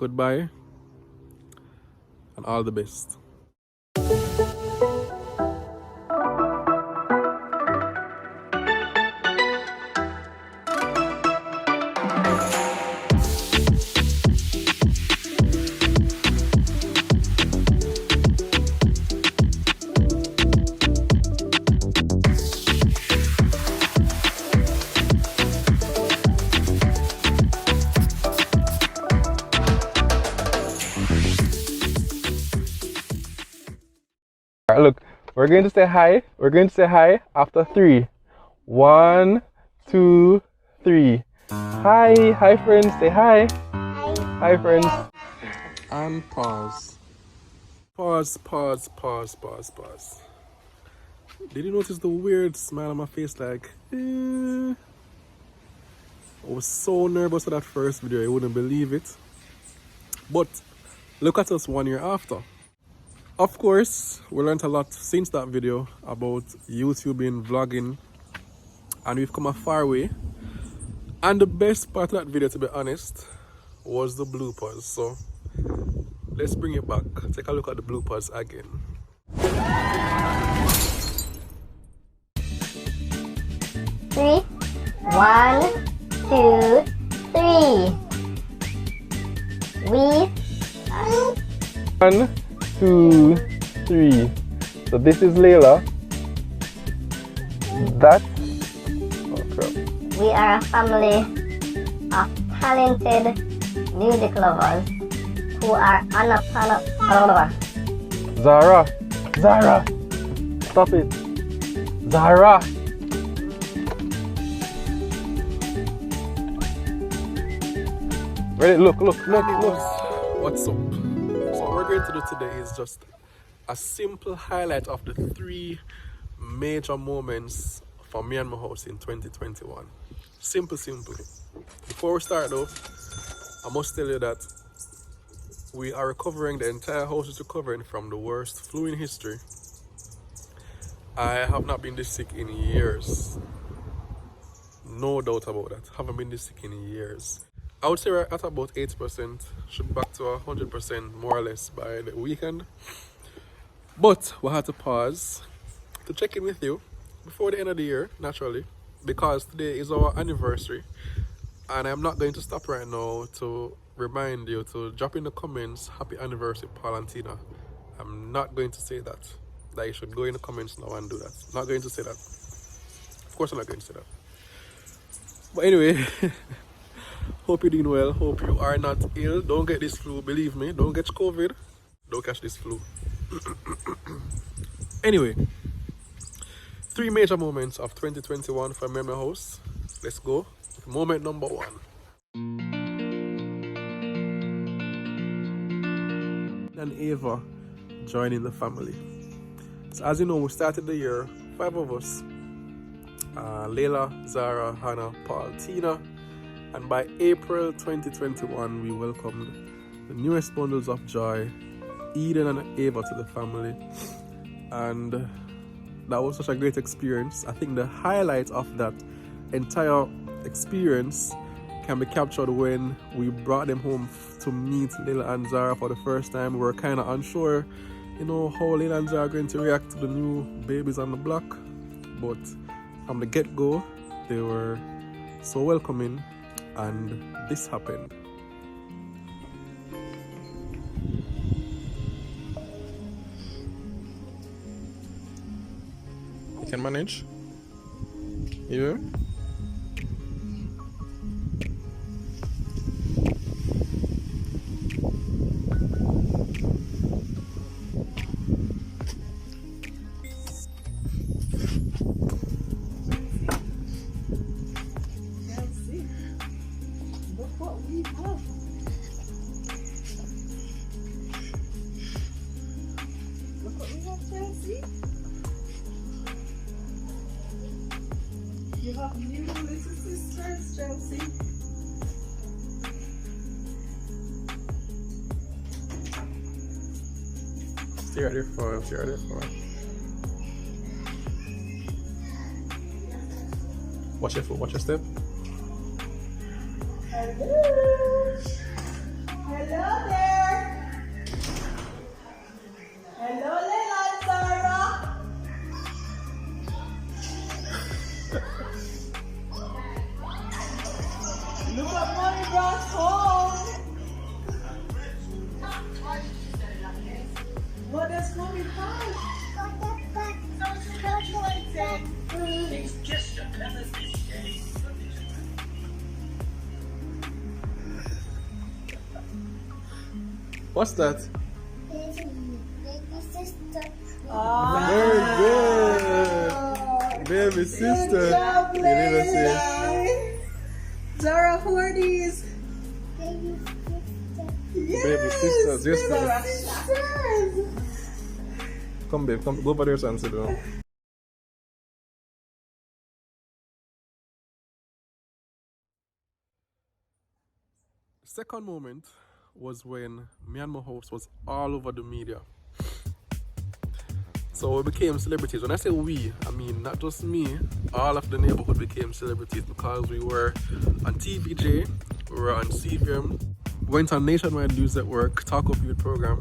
goodbye and all the best. Alright, look, we're going to say hi. We're going to say hi after 3. 1, 2, 3. Hi, hi friends, say hi. Hi. Hi friends. And pause. Pause. Did you notice the weird smile on my face like, I was so nervous for that first video, I wouldn't believe it. But look at us 1 year after. Of course, we learned a lot since that video about YouTubing, vlogging, and we've come a far way. And the best part of that video, to be honest, was the bloopers. So let's bring it back. Take a look at the bloopers again. 3, 1, 2, 3. We 1, 2, 3. So this is Leila. That. Oh crap. We are a family of talented music lovers who are unapologetic. Zahra. Stop it. Zahra. Ready? Look. What's up? So what we're going to do today is just a simple highlight of the 3 major moments for me and my house in 2021. Simple. Before we start though, I must tell you that we are recovering, the entire house is recovering from the worst flu in history. I have not been this sick in years. No doubt about that. Haven't been this sick in years. I would say we're at about 80%, should be back to 100% more or less by the weekend. But we had to pause to check in with you before the end of the year, naturally, because today is our anniversary. And I'm not going to stop right now to remind you to drop in the comments, happy anniversary, Paul and Tina. I'm not going to say that. That you should go in the comments now and do that. I'm not going to say that. Of course I'm not going to say that. But anyway, hope you're doing well. Hope you are not ill. Don't get this flu, believe me. Don't get COVID. Don't catch this flu. Anyway, 3 major moments of 2021 for me and my house. Let's go. Moment number 1. And Ava joining the family. So as you know, we started the year 5 of us. Leila, Zahra, Hannah, Paul, Tina. And by April 2021, we welcomed the newest bundles of joy, Eden and Ava, to the family. And that was such a great experience. I think the highlight of that entire experience can be captured when we brought them home to meet Leila and Zahra for the first time. We were kind of unsure, how Leila and Zahra are going to react to the new babies on the block. But from the get-go, they were so welcoming, and this happened. You can manage? Yeah? You have new little sisters, Chelsea. Stay right there for it. Watch your foot, watch your step. Hello. Hello. What's that? Baby sister. Very good. Baby sister. Good job, You never say. Leila. Zahra, who are these? Baby sister. Yes, Baby sisters, yes, baby sir. sisters. Come, babe, come, go over there and sit down. Second moment was when me and my host was all over the media. So we became celebrities. When I say we, I mean not just me, all of the neighborhood became celebrities because we were on TVJ, we were on CVM, went on Nationwide News Network, Talk of Youth program,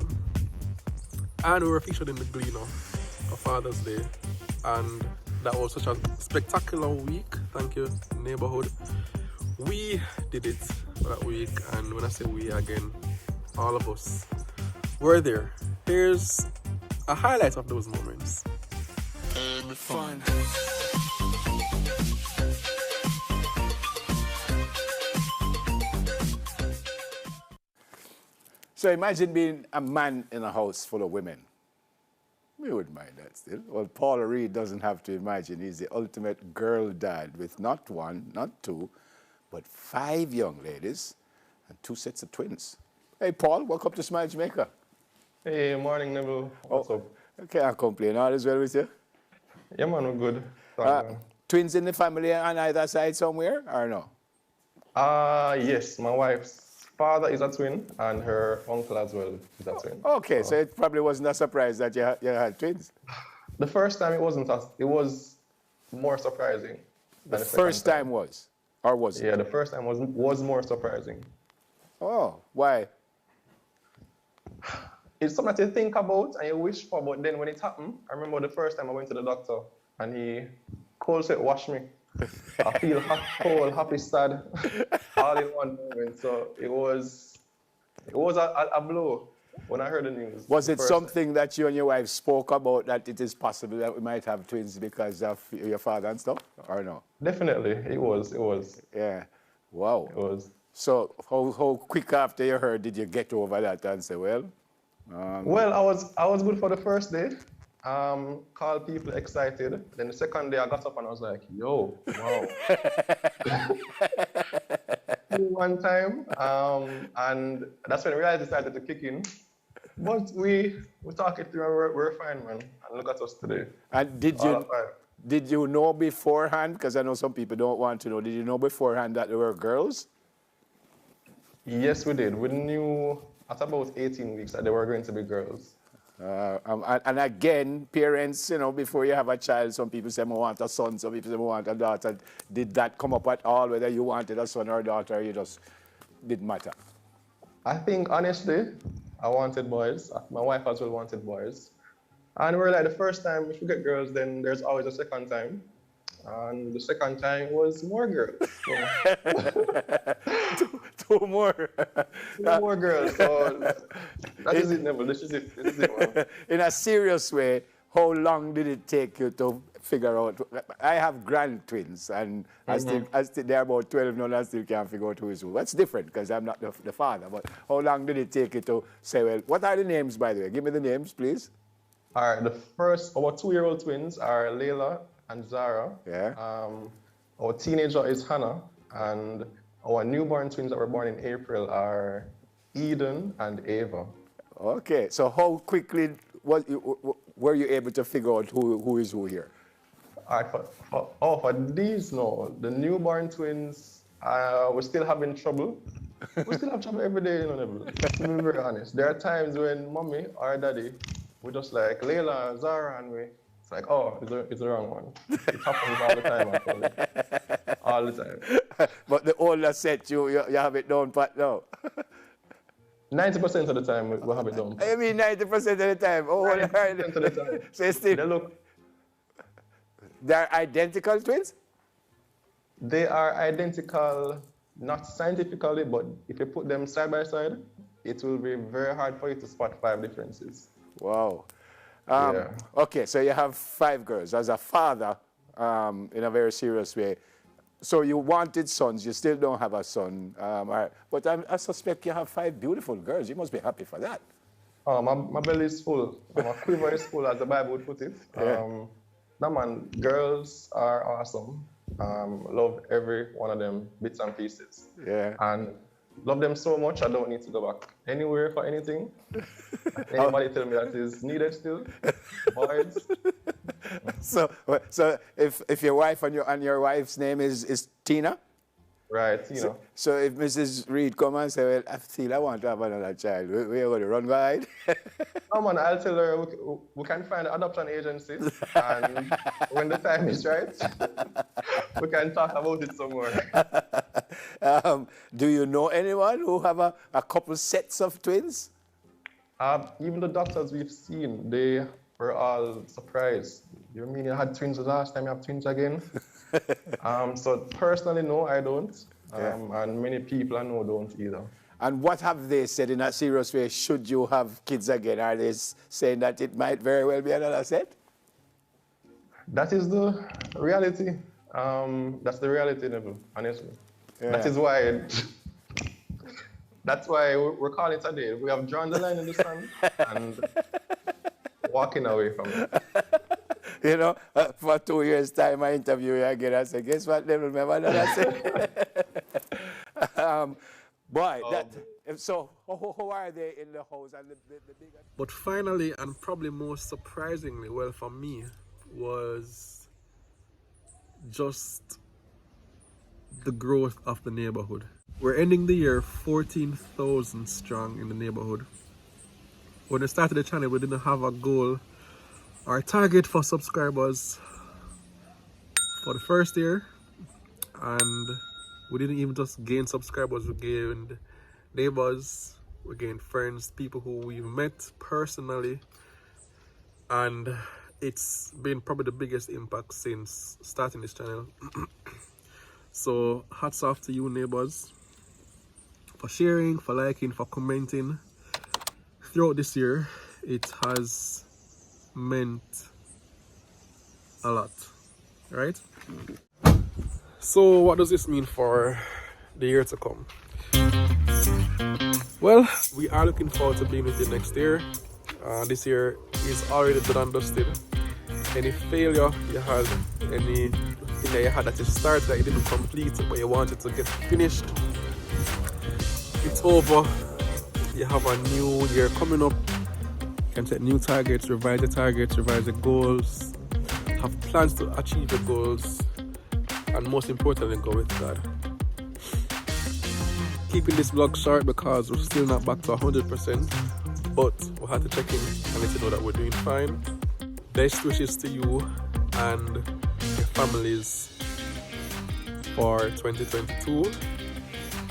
and we were featured in the Gleaner for Father's Day. And that was such a spectacular week. Thank you, neighborhood. We did it for that week, and when I say we again, all of us were there. Here's a highlight of those moments. And fun. So imagine being a man in a house full of women. We wouldn't mind that still. Well, Paul Reed doesn't have to imagine. He's the ultimate girl dad with not one, not two, but 5 young ladies and 2 sets of twins. Hey, Paul, welcome to Smile Jamaica. Hey, morning, Neville. What's up? Okay, I complain. All is well with you? Yeah, man, we're good. Thank you. Twins in the family on either side somewhere, or no? Yes, my wife's father is a twin, and her uncle as well is a twin. Okay, so it probably wasn't a surprise that you had twins. The first time it wasn't, it was more surprising. The than second first time was, or was it? Yeah, the first time was more surprising. Oh, why? It's something that you think about and you wish for, but then when it happened, I remember the first time I went to the doctor and he cold sweat washed me. I feel hot, cold, happy, sad, all in one moment. So it was a blow when I heard the news. Was it first something that you and your wife spoke about, that it is possible that we might have twins because of your father and stuff, or no? Definitely, it was. Yeah. Wow. It was. So how quick after you heard did you get over that and say, well? Well, I was good for the first day. Called people excited. Then the second day I got up and I was like, yo, wow. One time, and that's when reality started to kick in. But we talk it through and we're fine, man. And look at us today. And did you know beforehand, because I know some people don't want to know, did you know beforehand that they were girls? Yes, we did. We knew at about 18 weeks that they were going to be girls. And again, parents, before you have a child, some people say, I want a son, some people say, I want a daughter. Did that come up at all, whether you wanted a son or a daughter, or you just didn't matter? I think, honestly, I wanted boys. My wife as well wanted boys. And we're like, the first time, if we get girls, then there's always a second time. And the second time was more girls. So. Two more. Two more girls. So that is it, Neville. This is it, man. In a serious way, how long did it take you to figure out? I have grand twins, and I still they're about 12 now, and I still can't figure out who is who. That's different because I'm not the father. But how long did it take you to say, well, what are the names, by the way? Give me the names, please. All right, our 2-year-old twins are Leila and Zahra. Yeah. Our teenager is Hannah, and our newborn twins that were born in April are Eden and Ava. Okay, so how quickly were you able to figure out who is who here? All right, for these, no, the newborn twins, we're still having trouble. We still have trouble every day, Neville. To be very honest. There are times when mommy or daddy, we just like Leila, Zahra, and it's like, oh, it's the wrong one. It happens all the time, actually. All the time. But the older set, you have it down pat now. 90% of the time, we have it done. I mean 90% of the time. Oh, 90% of the time. So still, they're identical twins? They are identical, not scientifically, but if you put them side by side, it will be very hard for you to spot 5 differences. Wow. Yeah. Okay, so you have 5 girls. As a father, in a very serious way, So you wanted sons, you still don't have a son. But I suspect you have 5 beautiful girls. You must be happy for that. My belly is full. My quiver is full, as the Bible would put it. Yeah. No, man, girls are awesome. Love every one of them bits and pieces. Yeah. And love them so much, I don't need to go back anywhere for anything. Anybody tell me that is needed still? Boys. So if your wife and your wife's name is Tina? Right, you know. So if Mrs. Reed come and say, well, I feel I want to have another child, we are going to run guide? No, man, I'll tell her we can find an adoption agency, and when the time is right, we can talk about it some more. Do you know anyone who have a couple sets of twins? Even the doctors we've seen, they were all surprised. You mean you had twins the last time, you have twins again? So personally, no, I don't. And many people I know don't either. And what have they said in a serious way, should you have kids again? Are they saying that it might very well be another set? That is the reality. That's the reality, Neville, honestly. Yeah. That's why we're calling it a day. We have drawn the line in the sand and walking away from it. You know, for 2 years' time, I interview you again. I say, guess what, Neville? Remember that I said? So how are they in the house? And the bigger... But finally, and probably most surprisingly, well for me, was just the growth of the neighborhood. We're ending the year 14,000 strong in the neighborhood. When we started the channel, we didn't have a goal or target for subscribers for the first year, and we didn't even just gain subscribers, we gained neighbors, we gained friends, people who we've met personally, and it's been probably the biggest impact since starting this channel. So hats off to you, neighbors, for sharing, for liking, for commenting throughout this year. It has meant a lot, right? So what does this mean for the year to come? Well, we are looking forward to being with you next year. This year is already done and dusted. Any failure you had, anything that you had that you started that you didn't complete but you wanted to get finished, it's over. You have a new year coming up. You can set new targets, revise your goals, have plans to achieve your goals, and most importantly, go with God. Keeping this vlog short because we're still not back to 100%, but we had to check in and let you know that we're doing fine. Best wishes to you and your families for 2022.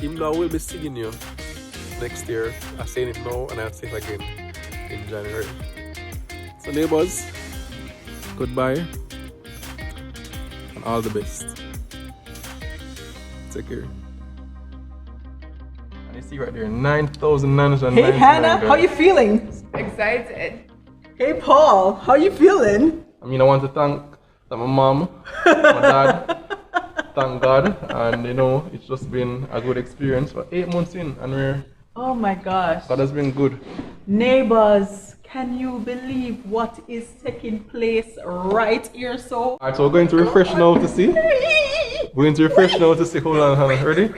Even though I will be seeing you next year, I'm saying it now and I'll say it again in January. So neighbors, goodbye and all the best. Take care. And you see right there, 9,999. Hey Hannah, how you feeling? Excited. Hey Paul, how you feeling? I mean, I want to thank my mom, my dad, thank God, and you know, it's just been a good experience. For 8 months in, and we're... Oh my gosh. God has been good. Neighbors, can you believe what is taking place right here? So Alright, so we're going to refresh now to see. We're going to refresh now to see. Hold on, Hannah. Ready?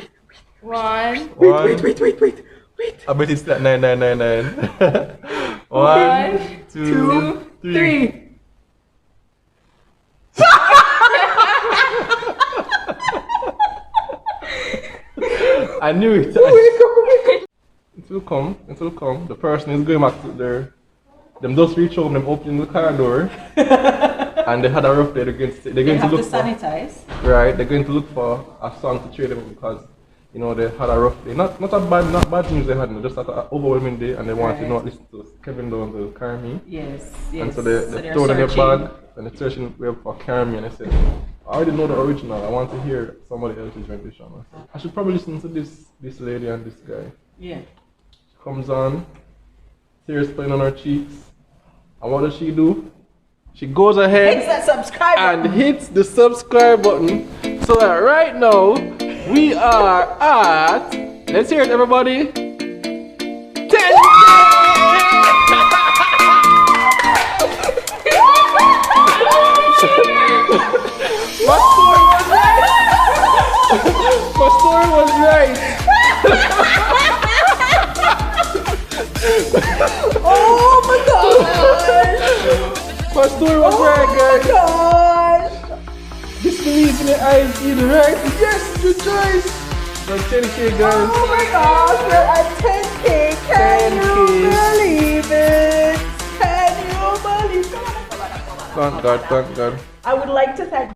One. Wait. I bet it's that 9999. One, two, three. I knew it. It will come. The person is going back to their... Them just reach home, them opening the car door. And they had a rough day. They're going to look for... sanitize. Right, they're going to look for a song to cheer them up because, you know, they had a rough day. Not bad news they had, just had an overwhelming day and they wanted to not listen to Kevin Down to carry me. Yes. And so they throw in their bag and they're searching for carry me and they said, I already know the original, I want to hear somebody else's rendition. I should probably listen to this lady and this guy. Yeah. She comes on, tears playing on her cheeks. And what does she do? She goes ahead Hits that subscribe button. and hits the subscribe button So right now, we are at, let's hear it everybody, 10K! My story was right! My story was right! Oh my god! My story was right, guys! Gosh! Disbelief in the eyes, either right? Yes, good choice! So 10K, guys. Oh my gosh, we're at 10K. Can you 10K. believe it? Can you believe it? Come on. Thank God, thank God. I would like to thank